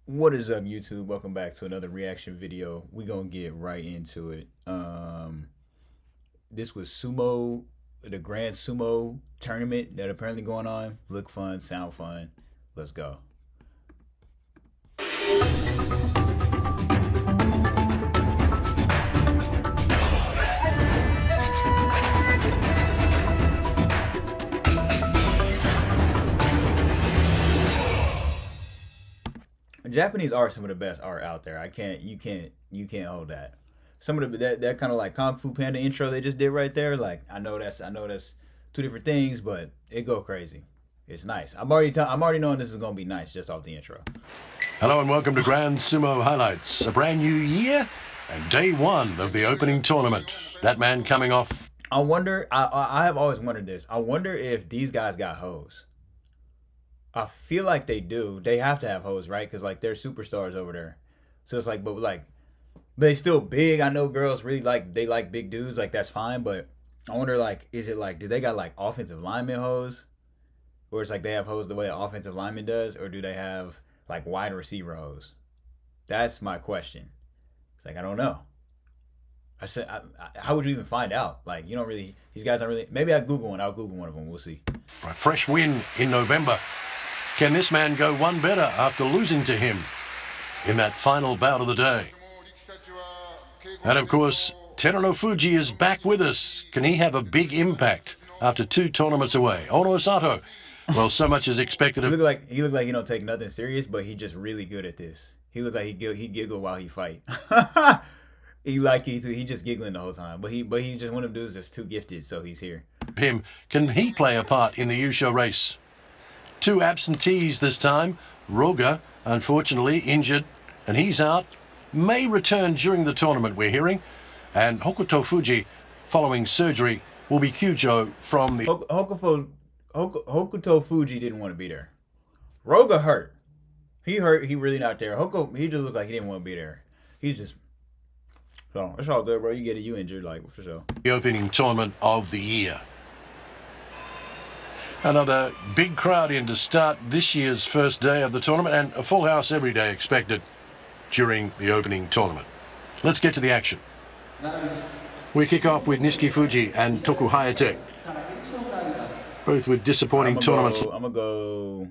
What is up, YouTube? Welcome back to another reaction video. We gonna get right into it. This was Sumo, the Grand Sumo tournament that apparently going on. Look fun, sound fun. Let's go. Japanese art, some of the best art out there. You can't hold that. Some of the that kind of like Kung Fu Panda intro they just did right there. Like I know that's two different things, but it go crazy. It's nice. I'm already knowing this is gonna be nice just off the intro. Hello and welcome to Grand Sumo Highlights. A brand new year and day one of the opening tournament. That man coming off. I wonder. I have always wondered this. I wonder if these guys got hoes. I feel like they do. They have to have hoes, right? Because like they're superstars over there. So it's like, but they still big. I know girls really they like big dudes. Like that's fine. But I wonder like, is it like, do they got like offensive lineman hoes, or it's like they have hoes the way an offensive lineman does, or do they have like wide receiver hoes? That's my question. It's like I don't know. I said, how would you even find out? Like you don't really. These guys aren't really. Maybe I Google one. I'll Google one of them. We'll see. A fresh win in November. Can this man go one better after losing to him in that final bout of the day? And of course, Terunofuji is back with us. Can he have a big impact after 2 tournaments away? Ono Sato, well, so much is expected of... He looked like he don't take nothing serious, but he just really good at this. He looked like he giggle while he fight. he just giggling the whole time. But he's just one of them dudes that's too gifted, so he's here. Can he play a part in the Yusho race? 2 absentees this time. Roga, unfortunately, injured, and he's out. May return during the tournament, we're hearing. And Hokuto Fuji, following surgery, will be Kyujo from the... Hokuto Fuji didn't want to be there. Roga hurt. He hurt. He really not there. He just looked like he didn't want to be there. He's just... So, it's all good, bro. You get it. You injured, like, for sure. The opening tournament of the year. Another big crowd in to start this year's first day of the tournament, and a full house every day expected during the opening tournament. Let's get to the action. We kick off with Nishiki Fuji and Toku Hayate, both with disappointing tournaments. I'm gonna go.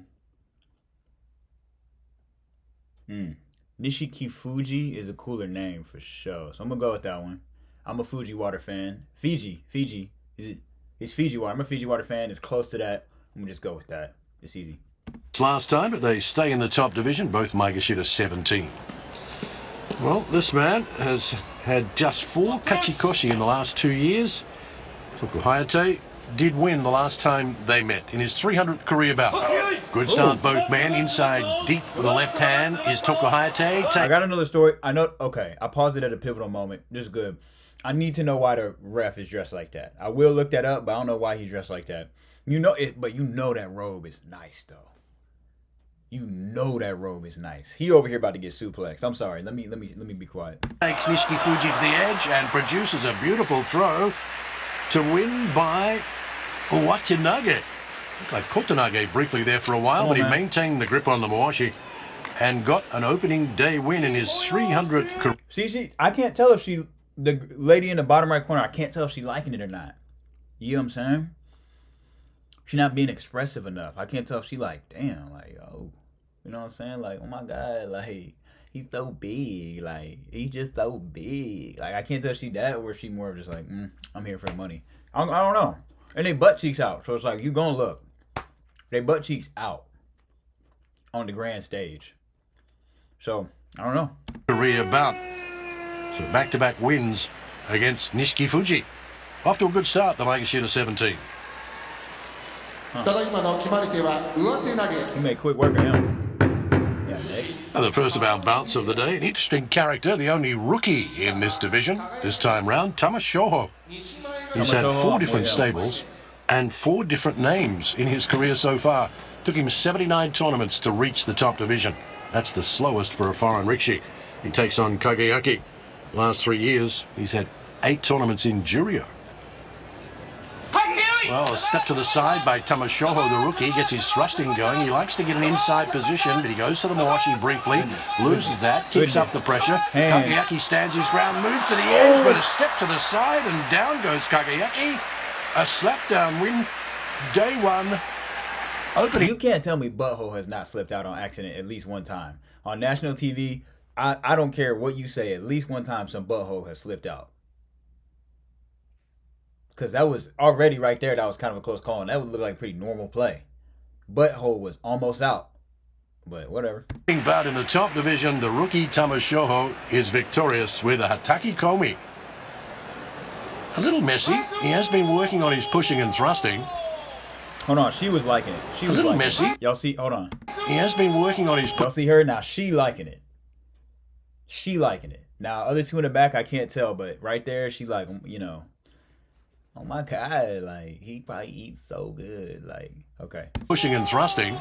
Nishiki Fuji is a cooler name for sure, so I'm gonna go with that one. I'm a Fuji water fan. Fiji. Is it? It's Fiji water. I'm a Fiji water fan. It's close to that. I'm gonna just go with that. It's easy. It's last time, but they stay in the top division. Both Maegashira 17. Well, this man has had just 4 kachikoshi in the last 2 years. Toku Hayate did win the last time they met in his 300th career bout. Good start, both men. Inside deep with the left hand is Toku Hayate. I got another story. I know. Okay, I paused it at a pivotal moment. This is good. I need to know why the ref is dressed like that. I will look that up, but I don't know why he's dressed like that. You know it, but you know that robe is nice though. You know that robe is nice. He over here about to get suplexed. I'm sorry. Let me be quiet. Takes Nishiki Fuji to the edge and produces a beautiful throw to win by Watanabe. Looked like Kotanage briefly there for a while, but he maintained the grip on the Mawashi and got an opening day win in his 300th career. See, I can't tell if the lady in the bottom right corner, I can't tell if she's liking it or not. You know what I'm saying? She's not being expressive enough. I can't tell if she like, damn, like, oh, you know what I'm saying? Like, oh my God, like, he's so big. Like, he's just so big. Like, I can't tell if she that or if she more of just like, I'm here for the money. I don't know. And they butt cheeks out. So it's like, you gonna look. They butt cheeks out on the grand stage. So, I don't know. Career bout. So back-to-back wins against Nishiki Fuji. Off to a good start, the Maegashira 17. He made quick work of him. Yeah, next. And the first of our bouts of the day, an interesting character, the only rookie in this division. This time round, Tamashoho. He's had 4 different stables and 4 different names in his career so far. Took him 79 tournaments to reach the top division. That's the slowest for a foreign rishi. He takes on Kageyaki. Last 3 years, he's had 8 tournaments in Juryo. Well, a step to the side by Tamashoho, the rookie, gets his thrusting going. He likes to get an inside position, but he goes to the Mawashi briefly, loses that, keeps up the pressure. Kagayaki stands his ground, moves to the edge, but a step to the side, and down goes Kagayaki. A slap-down win, day one. Opening. You can't tell me Butthole has not slipped out on accident at least one time. On national TV, I don't care what you say, at least one time some Butthole has slipped out. Because that was already right there, that was kind of a close call, and that would look like a pretty normal play. Butthole was almost out. But whatever. Bout in the top division, the rookie Tamashoho is victorious with a Hataki Komi. A little messy. He has been working on his pushing and thrusting. Hold on, she was liking it. She was a little liking messy. It. Y'all see, hold on. He has been working on his... Y'all see her? Now she liking it. She liking it. Now, other two in the back, I can't tell, but right there, she like, you know... Oh my God, like, he probably eats so good. Like, okay. Pushing and thrusting.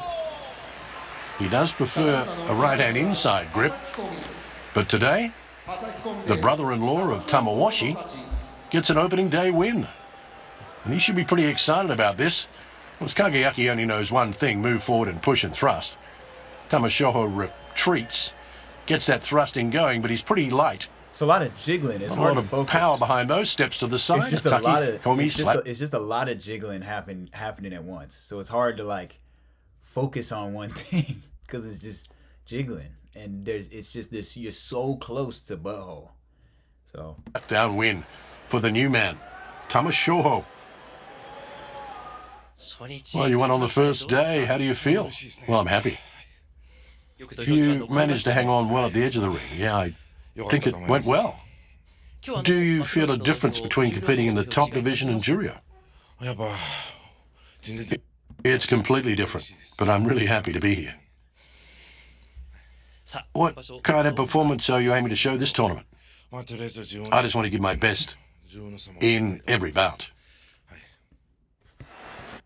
He does prefer a right-hand inside grip. But today, the brother-in-law of Tamawashi gets an opening day win. And he should be pretty excited about this. Because Kagayaki only knows one thing, move forward and push and thrust. Tamashoho retreats, gets that thrusting going, but he's pretty light. It's a lot of jiggling. It's a hard lot to of focus. Power behind those steps to the side. It's just a lot of Komi it's just a lot of jiggling happening at once. So it's hard to like focus on one thing because it's just jiggling, and it's just this. You're so close to Butthole. So down win for the new man, Tamashoho. Well, you won on the first day. How do you feel? Well, I'm happy. You managed to hang on well at the edge of the ring. Yeah, I think it went well. Do you feel a difference between competing in the top division and Juryo? It's completely different, but I'm really happy to be here. What kind of performance are you aiming to show this tournament? I just want to give my best in every bout.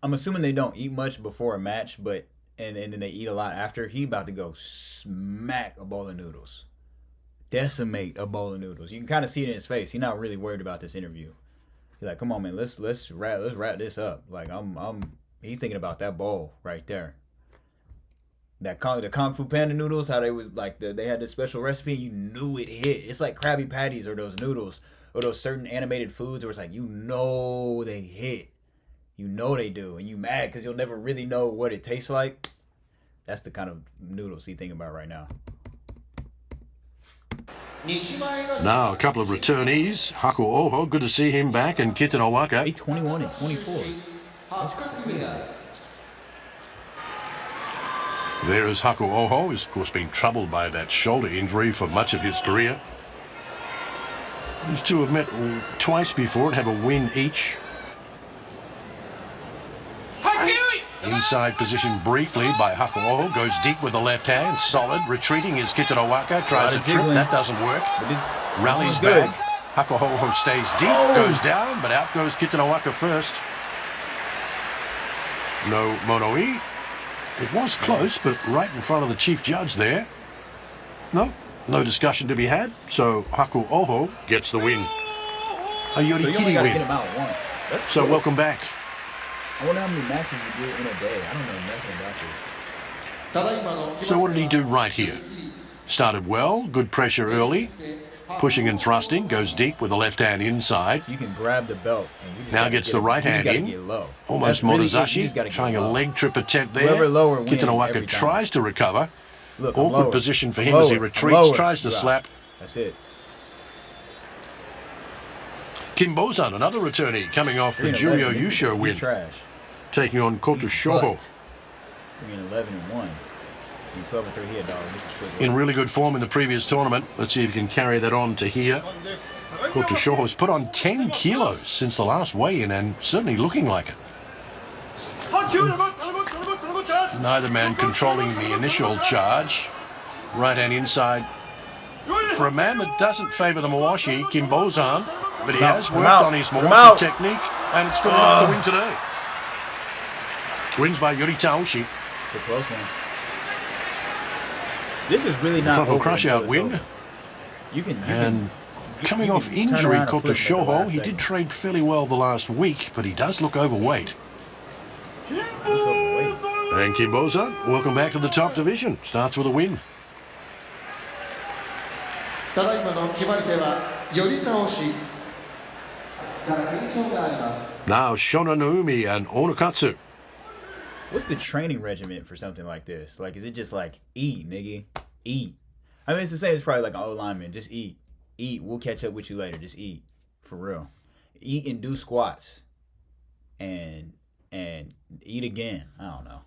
I'm assuming they don't eat much before a match, but and then they eat a lot after. He about to go smack a bowl of noodles. Decimate a bowl of noodles. You can kind of see it in his face. He's not really worried about this interview. He's like, "Come on, man, let's wrap this up." Like he's thinking about that bowl right there. The Kung Fu Panda noodles, how they was like they had this special recipe. You knew it hit. It's like Krabby Patties or those noodles or those certain animated foods where it's like they hit. You know they do, and you mad because you'll never really know what it tastes like. That's the kind of noodles he's thinking about right now. Now, a couple of returnees. Haku Oho, good to see him back, and Kitten Owaka. 21 and 24. That's crazy. There is Haku Oho, who's of course been troubled by that shoulder injury for much of his career. These two have met twice before and have a win each. Inside position briefly by Hakuoho, goes deep with the left hand, solid, retreating is Kitarawaka, tries a trip, that doesn't work, rallies back, Hakuoho stays deep, goes down, but out goes Kitarawaka first. No Monoi, it was close, but right in front of the chief judge there. No discussion to be had, so Hakuoho gets the win. A Yorikiri win. So welcome back. I wonder how many matches you do in a day. I don't know nothing about this. So what did he do right here? Started well, good pressure early, pushing and thrusting, goes deep with the left hand inside. So you can grab the belt. Now gets the right hand in. Almost Motozashi, trying a leg trip attempt there. Kitarawaka tries to recover. Look, awkward position for him as he retreats, tries to slap. That's it. Kim Bozan, another returnee, coming off the Juryo Yusho win. Taking on Koto Shoho. 11 and 1. 12 and 3 here, dog. This is quick. In really good form in the previous tournament. Let's see if he can carry that on to here. Koto Shoho has put on 10 kilos since the last weigh-in and certainly looking like it. Neither man controlling the initial charge. Right hand inside. For a man that doesn't favour the Mawashi, Kim Bozan, but he has worked on his Mawashi technique, and it's good enough to win today. Wins by Yuri Taoshi. It's a close one. This is really not frontal crush out win. Coming off injury, Koto Shoho, he did train fairly well the last week, but he does look overweight. And Kimboza, welcome back to the top division. Starts with a win. ただいまの決まり手は寄り倒しから連勝があります。 Now Shona Naomi and Onokatsu. What's the training regimen for something like this? Like, is it just like, eat, nigga? Eat. I mean, it's the same as probably like an old lineman. Just eat. Eat. We'll catch up with you later. Just eat. For real. Eat and do squats. And eat again. I don't know.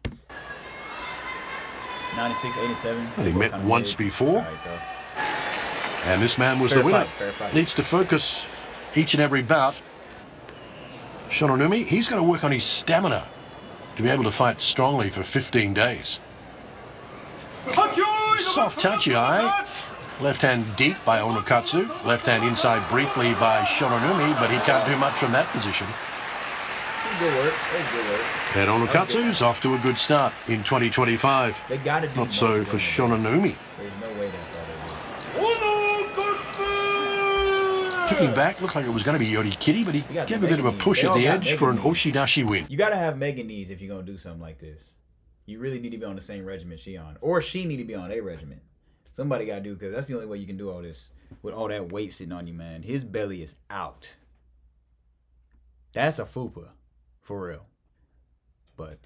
96, 87. Well, he met once before. Right, And this man was fair the winner. Fair fight. Needs to focus each and every bout. Shononumi, he's got to work on his stamina to be able to fight strongly for 15 days. Soft touchy eye. Left hand deep by Onokatsu. Left hand inside briefly by Shononumi, but he can't do much from that position. Good work. Good work. And Onokatsu's off to a good start in 2025. They got to do Not so for Shononumi. There's no way that's all they do. Kicking back, looked like it was going to be Yorikiri, but he gave a bit of a push at the edge for an Oshidashi win. You got to have Megan knees if you're going to do something like this. You really need to be on the same regiment she on. Or she need to be on a regiment. Somebody got to do, because that's the only way you can do all this with all that weight sitting on you, man. His belly is out. That's a fupa. For real. But...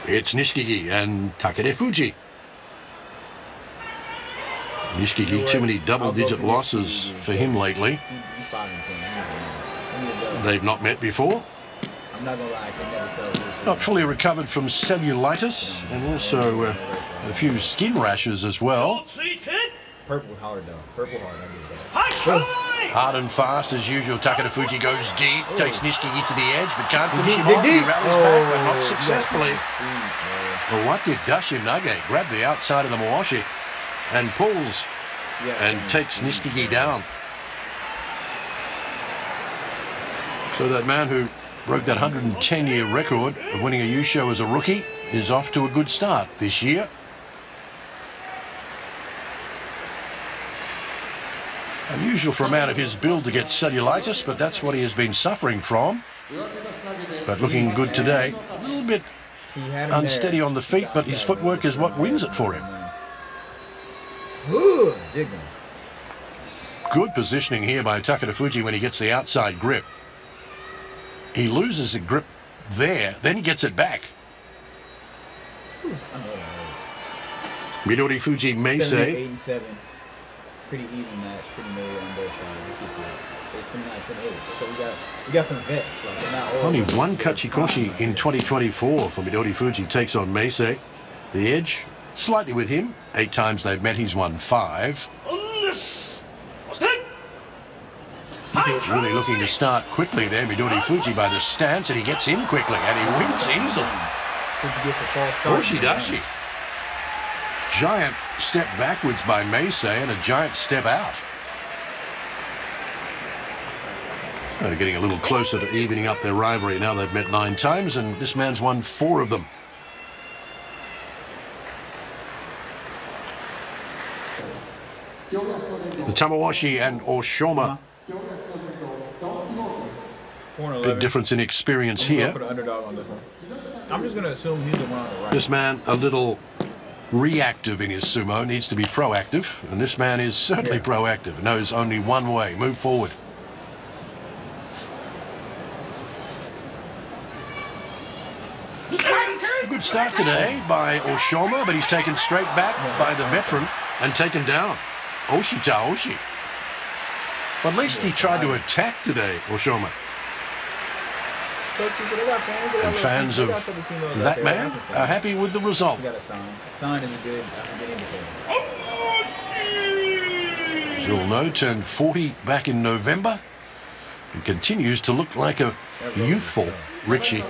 It's Nishiki and Takede Fuji. Nishiki, too many double-digit losses for him lately. They've not met before. I'm not gonna lie, I can never tell this. Not fully recovered from cellulitis and also a few skin rashes as well. Purple hard though. Purple hard. I get that. Hard and fast as usual. Takeda Fuji goes deep, takes Nishiki to the edge, but can't finish him off. He rallies back, but not successfully. Well, what did Dashi Nage grab the outside of the Mawashi and pulls and takes Nishiki down? So that man who broke that 110-year record of winning a Yusho as a rookie is off to a good start this year. Unusual for a man of his build to get cellulitis, but that's what he has been suffering from. But looking good today. A little bit unsteady on the feet, but his footwork is what wins it for him. Good positioning here by Takeda Fuji when he gets the outside grip. He loses the grip there, then he gets it back. Midori Fuji Meisei. Pretty even match, pretty middle on both sides. Let's get to it. It's 29, 28. Okay, we got some vets. Like, they're not all Only one Kachikoshi in 2024 for Midori Fuji takes on Meisei. The edge, slightly with him. 8 times they've met, he's won 5. Really looking to start quickly there, Midori Fuji by the stance, and he gets in quickly, and he wins easily. Oshidashi. Giant step backwards by Meisei and a giant step out. They're getting a little closer to evening up their rivalry. Now they've met 9 times and this man's won 4 of them. The Tamawashi and Oshoma. Big difference in experience here. I'm just going to assume he's the one on the right. This man a little reactive in his sumo, needs to be proactive, and this man is certainly proactive, knows only one way, move forward. A good start today by Oshoma, but he's taken straight back by the veteran and taken down. Oshita Oshi. But at least he tried to attack today, Oshoma. And fans of that man are happy with the result. Sign is a good indicator. As you all know, turned 40 back in November and continues to look like a youthful Richie.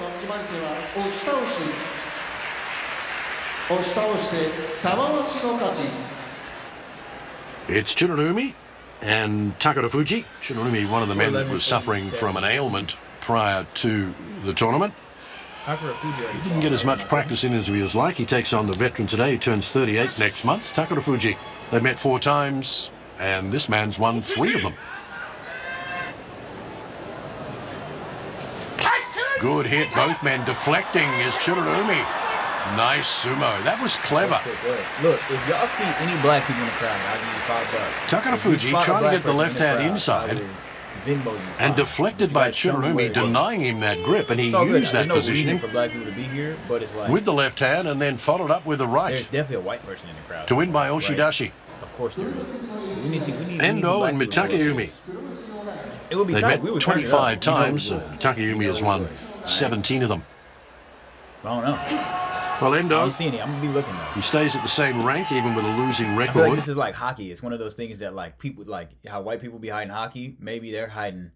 It's Tsunonumi and Takeda Fuji. Tsunonumi, one of the men that was suffering from an ailment prior to the tournament. He didn't get as much practice in as he was like. He takes on the veteran today. He turns 38 next month. Takeda Fuji. They've met 4 times and this man's won 3 of them. Good hit, both men deflecting is Chirurumi. Nice sumo. That was clever. Look, if y'all see any black people in the crowd, I'll give you $5. Takarafuji trying to get the left hand inside and deflected by Chirurumi, denying him that grip, and he used that positioning for black people to be here, but it's like with the left hand and then followed up with the right. There's definitely a white person in the crowd to win by Oshidashi. Right? Of course there is. We need Endo and Mitakeumi. It would be They've tight. met 25 times. Mitakeumi has won 17 of them. I don't know. Well, Endo, I don't see any. I'm gonna be looking though. He stays at the same rank even with a losing record. I feel like this is like hockey. It's one of those things that like people like how white people be hiding hockey. Maybe they're hiding,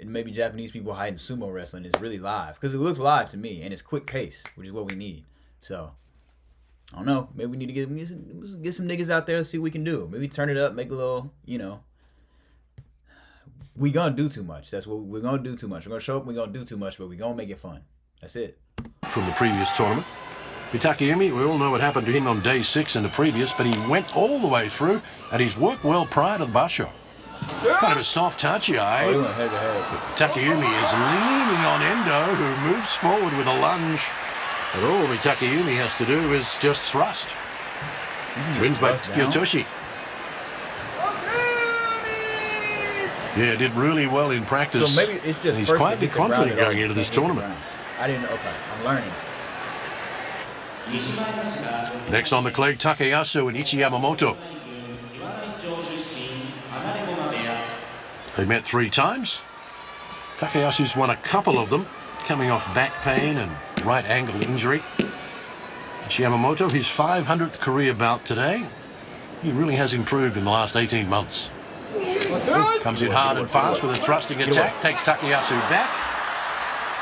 and maybe Japanese people hiding sumo wrestling. It's really live because it looks live to me, and it's quick pace, which is what we need. So I don't know. Maybe we need to get some niggas out there to see what we can do. Maybe turn it up, make a little, We gonna do too much. That's what we're gonna do too much. We're gonna show up. We're gonna do too much, but we're gonna make it fun. That's it. From the previous tournament. Mitakeumi, we all know what happened to him on day 6 in the previous, but he went all the way through, and he's worked well prior to the basho. Kind of a soft touchy eye. Mitakeumi is leaning on Endo, who moves forward with a lunge. And all Mitakeumi has to do is just thrust. Wins by Kyotoshi. Yeah, did really well in practice. So maybe it's just he's quietly confident going into this tournament. I didn't. Okay, I'm learning. Next on the clay, Takayasu and Ichi Yamamoto. They met 3 times. Takayasu's won a couple of them, coming off back pain and right ankle injury. Ichi Yamamoto, his 500th career bout today. He really has improved in the last 18 months. Comes in hard and fast with a thrusting attack, takes Takayasu back,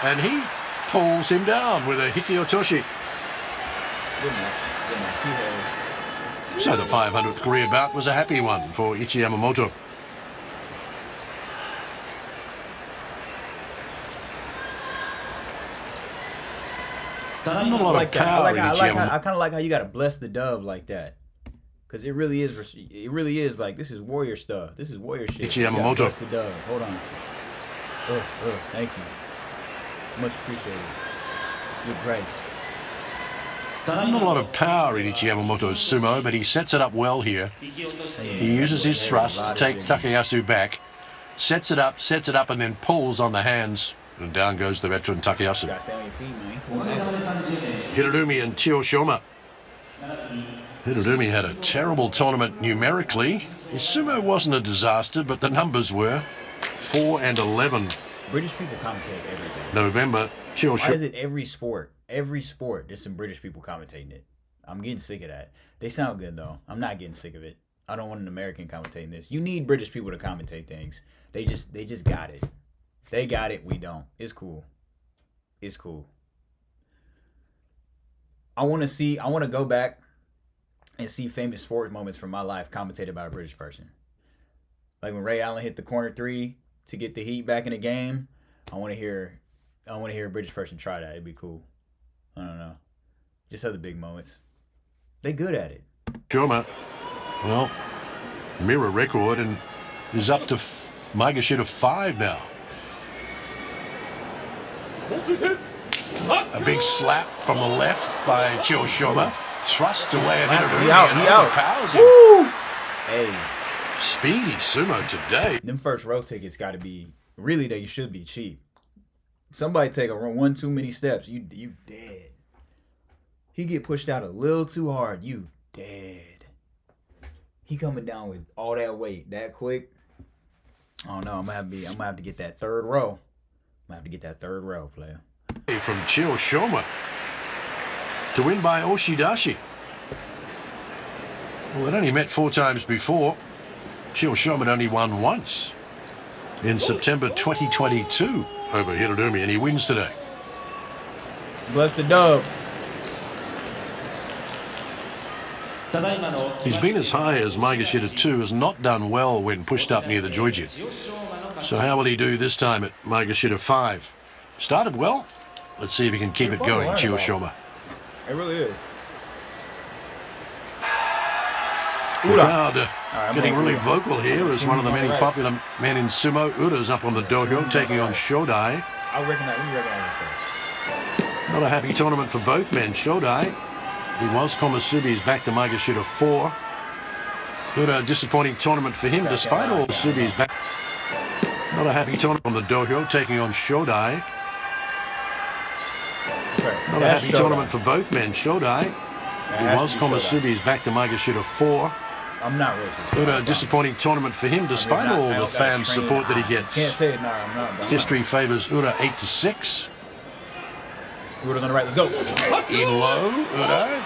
and he pulls him down with a Hikiotoshi. So the 500th career bout was a happy one for Ichi Yamamoto. Not a lot of power in Ichi Yamamoto. I kind of like how you got to bless the dub like that. Because it really is like, this is warrior stuff. This is warrior shit. Ichi Yamamoto. Bless the dub. Hold on. Thank you. Much appreciated. Your grace. Not a lot of power in Ichi Yamamoto's sumo, but he sets it up well here. He uses his thrust to take Takayasu back, sets it up, and then pulls on the hands, and down goes the veteran Takayasu. Hirorumi and Chiyoshima. Hirorumi had a terrible tournament numerically. His sumo wasn't a disaster, but the numbers were 4 and 11. British people commentate everything. November, Chiyoshima. Why is it every sport? Every sport, there's some British people commentating it. I'm getting sick of that. They sound good, though. I'm not getting sick of it. I don't want an American commentating this. You need British people to commentate things. They just got it. They got it. We don't. It's cool. It's cool. I want to go back and see famous sports moments from my life commentated by a British person. Like when Ray Allen hit the corner 3 to get the Heat back in the game. I want to hear a British person try that. It'd be cool. I don't know. Just other big moments. They good at it. Shoma, well, mirror record and is up to Maegashita 5 now. A big slap from the left by Chiyoshima. Thrust away at Hirorumi. He out. Powers him. Woo! Hey. Speedy sumo today. Them first row tickets got to be, really, they should be cheap. Somebody take one too many steps, you dead. He get pushed out a little too hard, you dead. He coming down with all that weight that quick. Oh no, I'm gonna have to get that 3rd row. I'm gonna have to get that 3rd row, player. From Chiyoshima to win by Oshidashi. Well, they'd only met 4 times before. Chiyoshima had only won once in September 2022 over Hirorumi, and he wins today. Bless the dub. He's been as high as Maegashita 2, has not done well when pushed up near the Joijin. So how will he do this time at Maegashita 5? Started well. Let's see if he can keep it going, Chiyoshima. It really is. The Ura. crowd getting really vocal here as one of the many Right. popular men in sumo. Ura's up on the dohyo, taking on Shodai. I recognize. We recognize his face. Not a happy tournament for both men. Shodai, he was Komusubi's back to Maegashira 4. Ura, disappointing tournament for him, despite all Subi's back. Not a happy tournament on the dohyo, taking on Shodai. Okay. Not a happy tournament for both men. Shodai, he was Komusubi's back to Maegashira 4. I'm not racist. Ura, disappointing tournament for him, despite all the fan support that he gets. Can't say it. No, I'm not. History favours Ura 8-6. Ura's on the right. Let's go. In low, Ura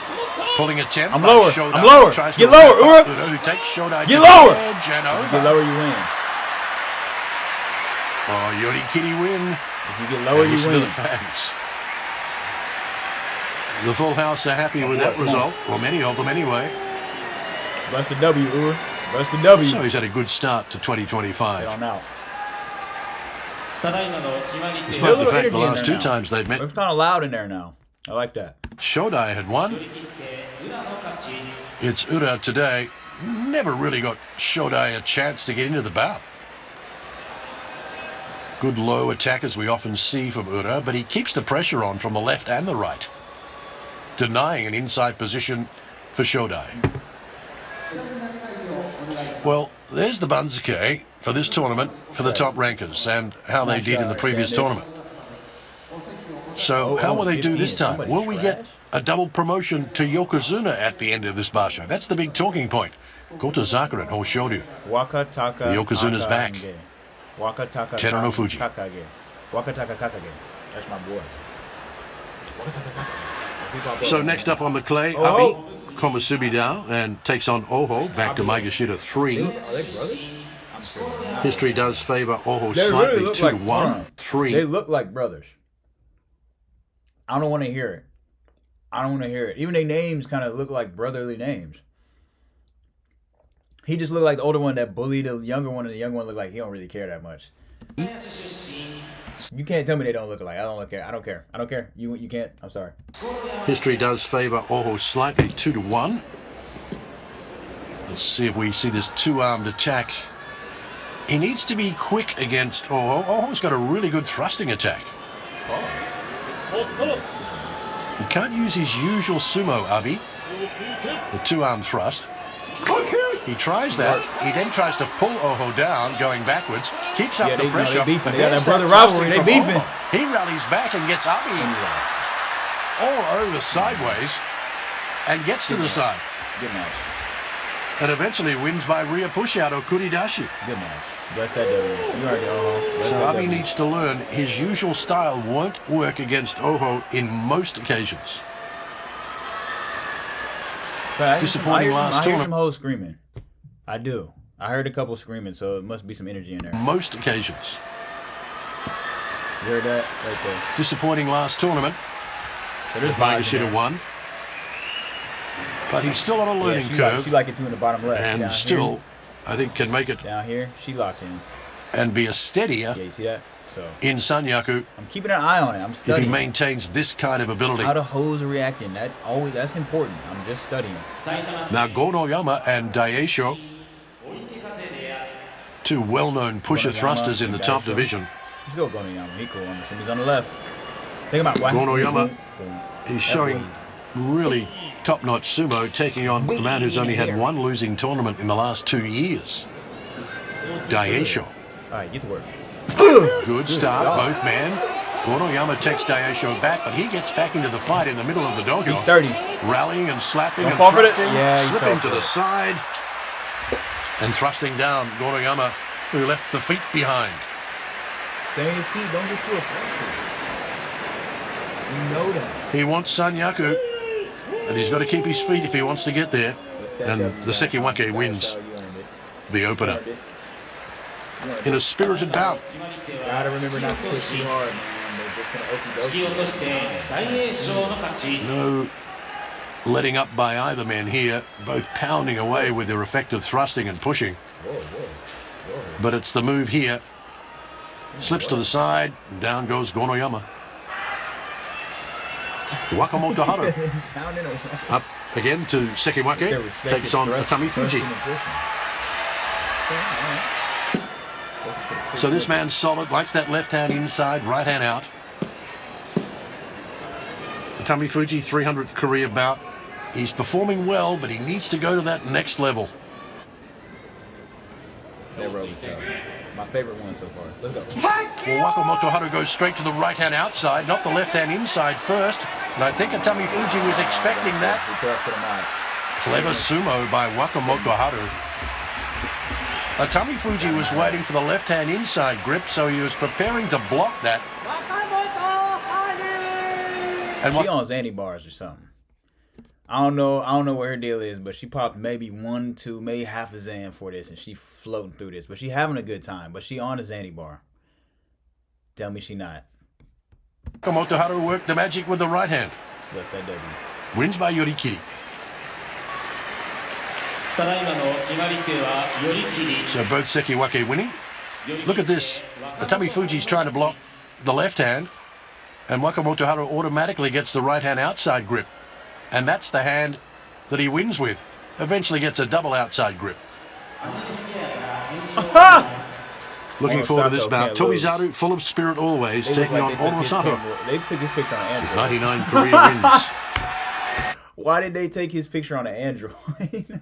pulling attempt. I'm lower. Shodai. I'm lower. Tries Get to lower, wrap up Ura. Who takes Shodai Get to lower. the edge and over. Get lower, you win. Oh, Yorikiri win. If you get lower, And you listen to win. the fans. The full house are happy with that result. Well, many of them anyway. Bless the W, Ura. Bless the W. So he's had a good start to Get 2025. on out. Despite the little fact energy the in last there two now. times they've met, It's kind of loud in there now. I like that. Shodai had won. It's Ura today. Never really got Shodai a chance to get into the bout. Good low attack as we often see from Ura, but he keeps the pressure on from the left and the right, denying an inside position for Shodai. Well, there's the Banzuke for this tournament for the top rankers and how they did in the previous tournament. So how will they do this time? Will we get a double promotion to Yokozuna at the end of this basho? That's the big talking point. Kotozakura and Hoshoryu. Wakataka. The Yokozuna's back. Wakataka. Teru no Fuji. Kakage. Wakataka Kakage. That's my boy. Wakataka Kakage. So next up on the clay, Oh. Abi Komusubi down and takes on Oho back to Maegashira 3. Are they brothers? I'm sure. History does favour Oho They slightly really look 2-1. like 3. They look like brothers. I don't want to hear it. I don't want to hear it. Even their names kind of look like brotherly names. He just looked like the older one that bullied the younger one, and the younger one looked like he don't really care that much. You can't tell me they don't look alike. I don't care. I don't care. I don't care. You can't. I'm sorry. History does favour Oho slightly 2-1. Let's see if we see this two-armed attack. He needs to be quick against Oho. Oho's got a really good thrusting attack. He can't use his usual sumo, Abi. The two-arm thrust. He tries that. He then tries to pull Oho down, going backwards. Keeps up the pressure. They beefing. But They got there's that brother thrusting rivalry. They from beefing. Oho. He rallies back and gets Abi all over sideways and gets to the side. Good match. And eventually wins by rear push-out or kuridashi. Good match. Bless that W. You already know. So Abi needs to learn his usual style won't work against Oho in most occasions. Disappointing last I hear tournament. some hoes screaming. I do. I heard a couple screaming, so it must be some energy in there. Most occasions. You heard that right there. Disappointing last tournament. So there's vibes in Maegashira there. won. But he's still on a learning she curve. like it too in the bottom left. And Down still, I think, can make it here, down here, she locked in. and be a steadier Yeah, you see that? So in Sanyaku I'm keeping an eye on it. I'm if he studying maintains this kind of ability. how the hoes are reacting. That's important. I'm just studying. Now Gonoyama and Daisho, two well-known pusher Gonoyama thrusters in the and top Daisho. division. Let's go, Gonoyama. He cool. I'm assuming he's on the left. Take him out. Why? Gonoyama, Boom. he's showing really top-notch sumo, taking on a man who's only had one losing tournament in the last 2 years. Daisho. All right, get to work. Good start, both men. Gonoyama takes Daisho back, but he gets back into the fight in the middle of the dojo. He's sturdy. Rallying and slapping Don't and fall for it. thrusting, Yeah, he slipping fell to for the it. side and thrusting down Gonoyama, who left the feet behind. Stay on your feet. Don't get too aggressive. You know that. He wants Sanyaku, and he's got to keep his feet if he wants to get there. And the Sekiwake wins the opener in a spirited bout. Gotta remember not to push too hard, man. They're just gonna open up. No letting up by either men here, both pounding away with their effective thrusting and pushing. But it's the move here. Slips to the side, and down goes Gonoyama. Wakamoto Haru. Pounding away. Up Again to They're Sekiwake. respected Takes on Atami thrusting Fuji. and pushing. Okay, all right. Welcome to the free So this flip. man's solid, likes that left hand inside, right hand out. Atami Fuji, 300th career bout. He's performing well, but he needs to go to that next level. That rope is tough. My favorite one so far. Let's go. Well, Wakamoto Haru goes straight to the right hand outside, not the left hand inside first. And I think Atami Fuji was expecting that. He thrusted him out. Clever sumo by Wakamoto Haru. Atami Fuji was waiting for the left hand inside grip, so he was preparing to block that. And She on Zanny bars or something. I don't know what her deal is, but she popped maybe 1, 2, maybe half a Zan for this, and she floating through this. But she having a good time. But she on a Zanny bar. Tell me she not. Wakamoto Haru worked the magic with the right hand. Yes, that W. Wins by Yorikiri. ただいまの決まり手は寄り切り So both Sekiwake winning. Look at this. Atami Fuji's trying to block the left hand, and Wakamoto Haru automatically gets the right hand outside grip. And that's the hand that he wins with. Eventually gets a double outside grip. Looking forward to this bout. Tobizaru, full of spirit always, They look taking like on Onosato. They took his picture on an Android. 99 career wins. Why did they take his picture on an Android?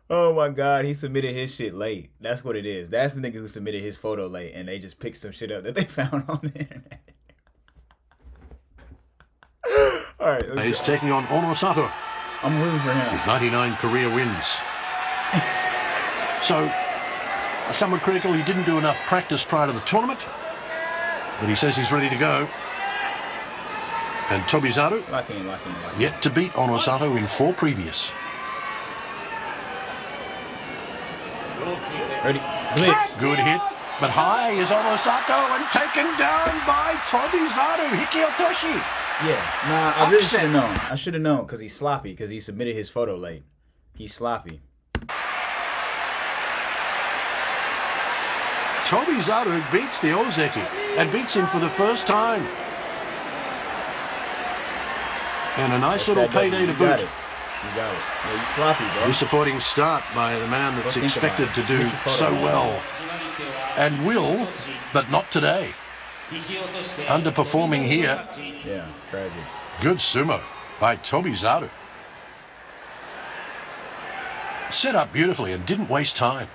Oh my God, he submitted his shit late. That's what it is. That's the nigga who submitted his photo late, and they just picked some shit up that they found on the internet. All right, He's taking on Onosato. I'm rooting for him. 99 career wins. So, some were critical he didn't do enough practice prior to the tournament, but he says he's ready to go. And Tobizaru, Lock in. yet to beat Onosato in 4 previous. Ready? Blitz. Good hit, but high is Onosato and taken down by Tobizaru. Hikiotoshi. Yeah. Nah, I really Upset. should have known. I should have known because he's sloppy because he submitted his photo late. He's sloppy. Tobizaru beats the Ozeki and beats him for the first time. And a nice little That's that payday W. to You got boot. it. You got it. Yeah, you sloppy, bro. Disappointing start by the man that's Don't think about expected it. to Just do get your photo. so well. And will, but not today. 引き落として Underperforming here. Yeah, tragic. Good sumo by Tobizaru. Set up beautifully and didn't waste time.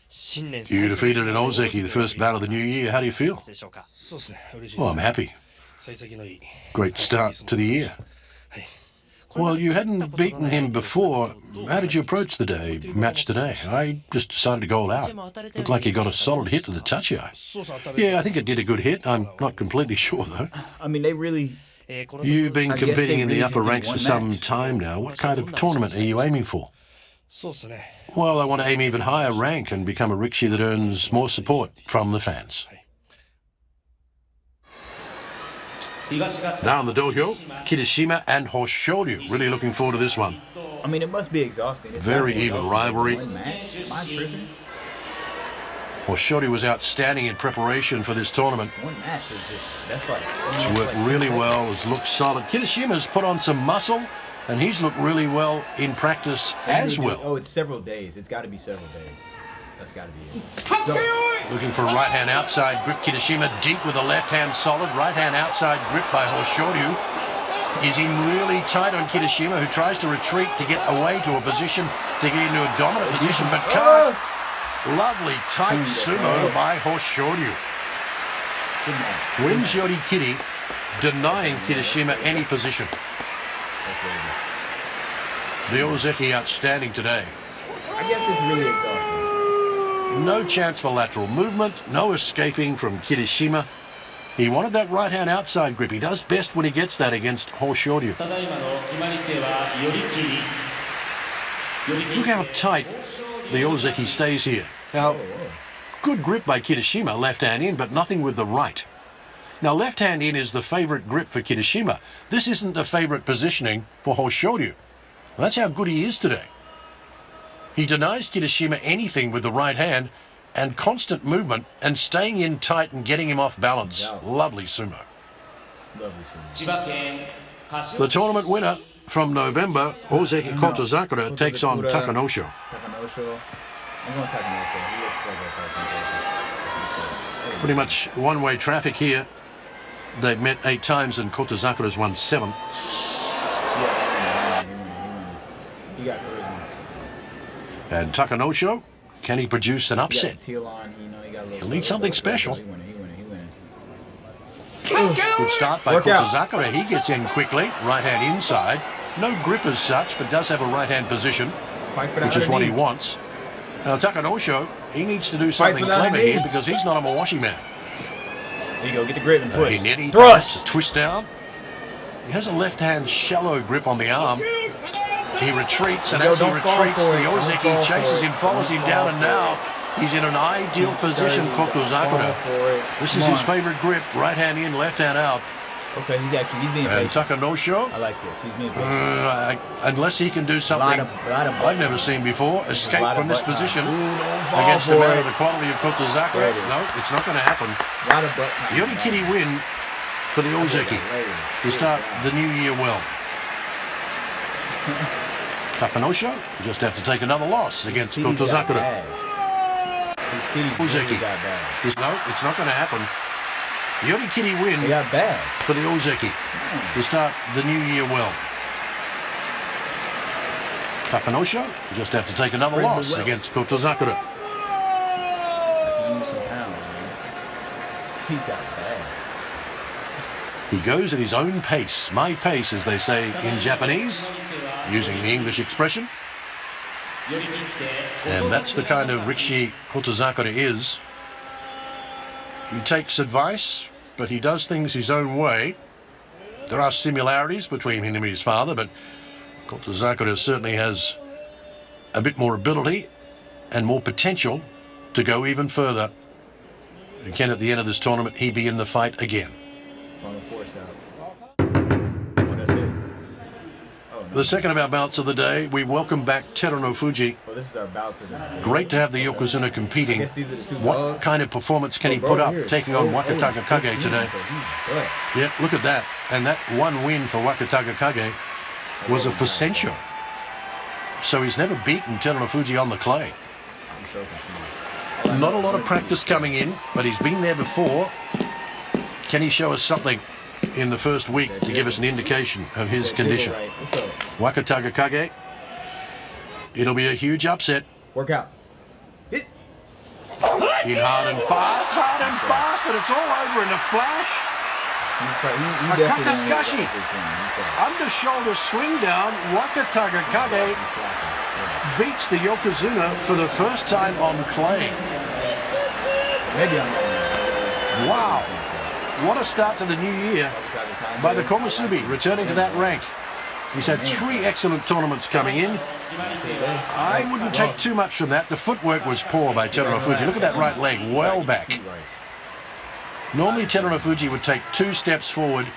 You defeated an Ozeki the first bout of the new year. How do you feel? Well, I'm happy. Great start to the year. Well, you hadn't beaten him before. How did you approach the match today? I just decided to go all out. Looked like you got a solid hit to the touchy eye. Yeah, I think it did a good hit. I'm not completely sure, though. I mean, they really. You've been I guess competing they in the really upper just did ranks for one some match. time now. What kind of tournament are you aiming for? Well, I want to aim even higher rank and become a rickshaw that earns more support from the fans. 東方 Now on the dojo, Kirishima and Hoshoryu. Really looking forward to this one. I mean, it must be exhausting. It's Very gotta be even exhausting. rivalry. One match? Am I tripping? Hoshoryu was outstanding in preparation for this tournament. One match is just. That's like. He's worked really well, has looked solid. Kirishima's put on some muscle, and he's looked really well in practice as well. Oh, it's several days. It's got to be several days. That's got to be it. Go. Looking for a right hand outside grip. Kirishima deep with a left hand solid. Right hand outside grip by Hoshoryu. Is in really tight on Kirishima, who tries to retreat to get away to a position, to get into a dominant position, but can't. Lovely tight sumo by Hoshoryu. Good match. Wins Yorikiri, denying Kirishima any position. That's really good. The Ozeki outstanding today. I guess it's really exhausting. No chance for lateral movement, no escaping from Kirishima. He wanted that right hand outside grip. He does best when he gets that against Hoshoryu. ただいまの決まり手は寄り切り寄り切り Look how tight the Ozeki stays here. Now, good grip by Kirishima, left hand in, but nothing with the right. Now, left hand in is the favorite grip for Kirishima. This isn't the favorite positioning for Hoshoryu. That's how good he is today. He denies Kirishima anything with the right hand, and constant movement and staying in tight and getting him off balance. Lovely sumo. Lovely sumo. 千葉県柏 The tournament winner from November, Ozeki Kotozakura, takes on Takanosho. Takanosho. I'm going Takanosho. He looks like a cartoon. Pretty much one-way traffic here. They've met 8 times and Kotozakura's won 7. Yeah, he got charisma. And Takanosho, can he produce an He got upset? teal on. He got a little. He'll need something special. He winning. Good start by Work out. Kotozakura. He gets in quickly. Right hand inside. No grip as such, but does have a right hand position, Fight for that which is what he underneath. wants. Now Takanosho, he needs to do Fight something for that clever here underneath. because he's not a Mawashi man. There you go. Get the grip and push. He Thrust. twist down. He has a left hand shallow grip on the arm. He retreats, and Yo, as he don't fall retreats, for the it. Don't Ozeki fall chases for him, it. follows Don't him fall down, and for now it. he's in an ideal position, Kotozakura. This is his favorite grip, right hand in, left hand out. Okay, he's being And patient. Takanosho, I like this. He's being patient. unless he can do something lot of I've never seen before, escape lot of from this butt time. position Ooh, don't fall against a for man it. of the quality of There Kotozakura. it is. No, it's not going to happen. A lot of butt time. Yori Kitty win for the Ozeki to start the new year well. Takanosho just have to take another loss against Kotozakura. Ozeki. No, it's not going to happen. Yori Kitty win They got bags. for the Ozeki to start the new year well. Takanosho just have to take another Spread the loss wealth. against Kotozakura. Use some pounds, man. He's got bags. He goes at his own pace, my pace as they say in Japanese, using the English expression. And that's the kind of Rikishi Kotozakura is. He takes advice, but he does things his own way. There are similarities between him and his father, but Kotozakura certainly has a bit more ability and more potential to go even further. Again, at the end of this tournament, he be in the fight again. Frontal force out. Oh, that's it. Oh, no. The second of our bouts of the day, we welcome back Teruno Fuji. Well, this is our bout to the. Great to have the Yokozuna I competing. guess these are the two What dogs. kind of performance can he Bro, put up here. taking on Oh, Wakataka Kage 15, today? so he's good. Yeah, look at that. And that one win for Wakataka Kage was a Fusencho. So he's never beaten Teruno Fuji on the clay. I'm so confused. Not a lot of practice coming in, but he's been there before. Can he show us something in the first week to give us an indication of his Yeah, condition? right. What's up? Wakataka Kage, it'll be a huge upset. Work out. Hit. In hard and fast, and it's all over in a flash. He definitely didn't get Akatsukashi. that big thing. He's slacking. Under shoulder swing down, Wakataka Kage He's slacking. Yeah. beats the Yokozuna for the first time on clay. Maybe I'm wrong. Wow. What a start to the new year by the Komusubi, returning to that rank. He's had 3 excellent tournaments coming in. I wouldn't take too much from that. The footwork was poor by Teruno Fuji. Look at that right leg, well back. Normally Teruno Fuji would take 2 steps forward.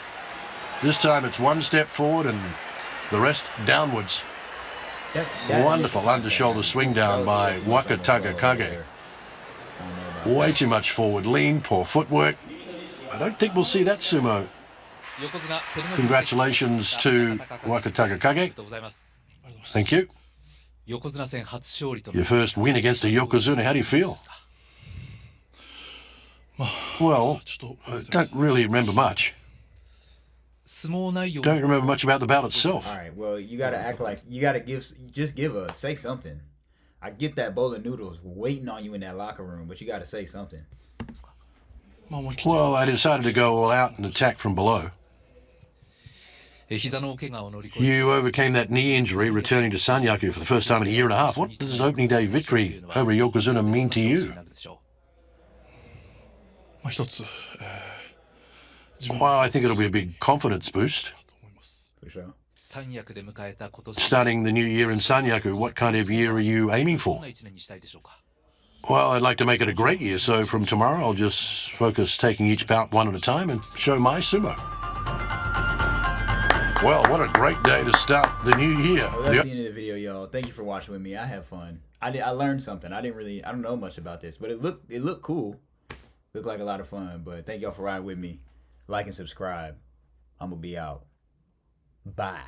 This time it's 1 step forward and the rest downwards. Wonderful under-shoulder swing down by Wakataka Kage. Way too much forward lean, poor footwork. I don't think we'll see that sumo. Congratulations to Wakataka Kage. Thank you. Your first win against a Yokozuna, how do you feel? Well, I don't really remember much. Don't remember much about the bout itself. All right. Well, you gotta act like you gotta say something. I get that bowl of noodles waiting on you in that locker room, but you gotta say something. Well, I decided to go all out and attack from below. You overcame that knee injury, returning to Sanyaku for the first time in a year and a half. What does opening day victory over Yokozuna mean to you? Well, I think it'll be a big confidence boost. For sure. Starting the new year in Sanyaku, what kind of year are you aiming for? Well, I'd like to make it a great year, so from tomorrow I'll just focus taking each bout one at a time and show my sumo. Well, what a great day to start the new year. Well, that's the end of the video, y'all. Thank you for watching with me. I had fun. I learned something. I don't know much about this, but it looked cool. Looked like a lot of fun. But thank y'all for riding with me. Like and subscribe. I'm gonna be out. Bye.